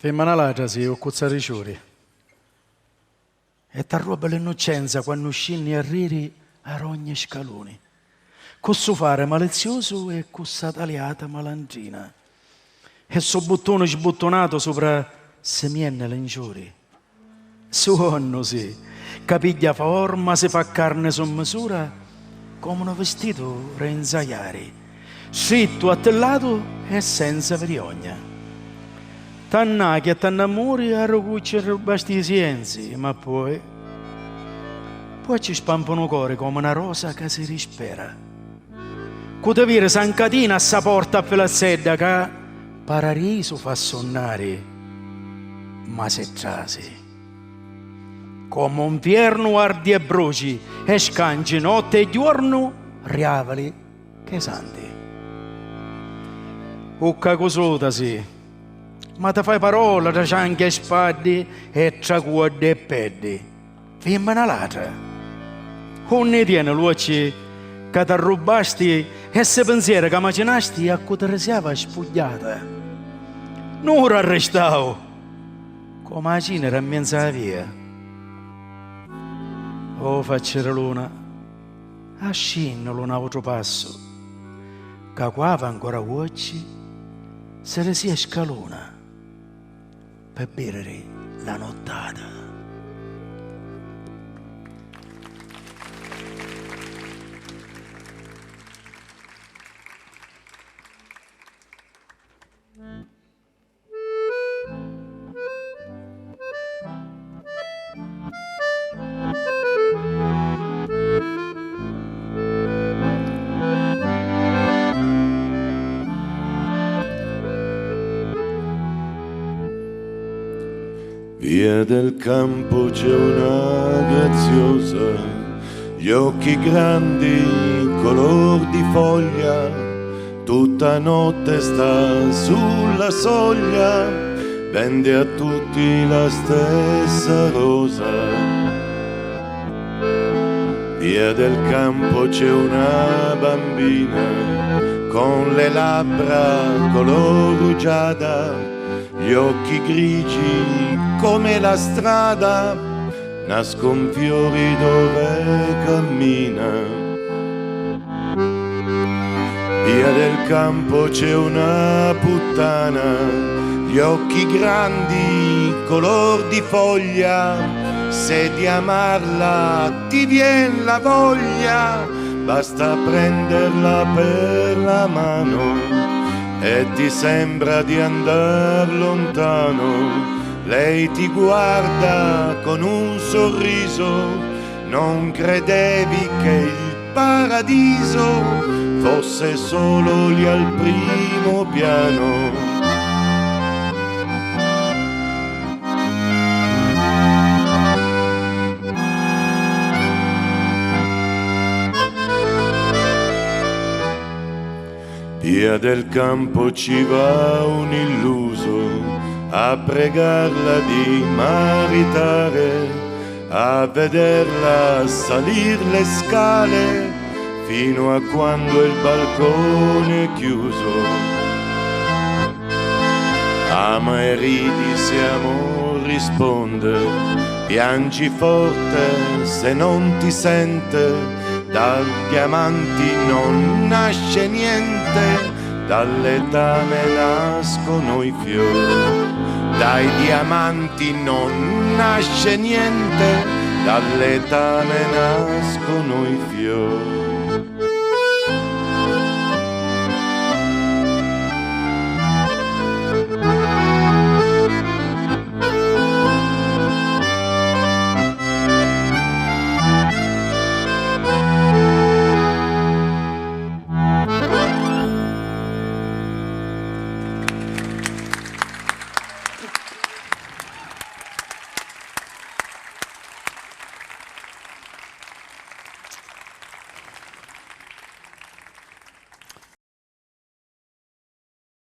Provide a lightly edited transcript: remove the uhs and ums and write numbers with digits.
Femmina l'altra sì, ho cuzzare ciuri. E t'arruba l'innocenza quando scinni a riri a ogni scaloni. Questo fare malizioso e questa tagliata malandrina. E so bottone sbottonato sopra semienne l'ingiuri. Suonno sì, capiglia forma, si fa carne su misura, come un vestito renzaiari, scritto attellato e senza vergogna. Tannacchi e tannamori a rocucci rubasti i sienzi, ma poi ci spampano cuore come una rosa che si rispera. Cutavire sancatina a sa porta a la sedda che paradiso fa sonnare, ma se trasi. Come un vierno ardi e bruci, e scangi notte e giorno, riavali che santi. Ucca cosota sì, ma ti fai parola da cianchi e spadi e tra cuorde e peddi. Femmina l'altra. Non ne tiene luci che ti rubasti e se pensieri che immaginasti a cui ti resiava spugliata. Non arrestavo, come la cina era in mezzo alla via. Oh, faccere luna, a scinno un altro passo, che qua va ancora oggi, se ne sia scalona per bere la nottata. Via del campo c'è una graziosa, gli occhi grandi, color di foglia, tutta notte sta sulla soglia, vende a tutti la stessa rosa. Via del campo c'è una bambina, con le labbra color rugiada, gli occhi grigi come la strada, nascon fiori dove cammina. Via del campo c'è una puttana, gli occhi grandi, color di foglia, se di amarla ti vien la voglia, basta prenderla per la mano e ti sembra di andar lontano. Lei ti guarda con un sorriso, non credevi che il paradiso fosse solo lì al primo piano. Via del campo ci va un illuso a pregarla di maritare, a vederla salir le scale fino a quando il balcone è chiuso. Ama e ridi se amor risponde, piangi forte se non ti sente. Dagli amanti non nasce niente, dall'età ne nascono i fiori. Dai diamanti non nasce niente, dall'età ne nascono i fiori.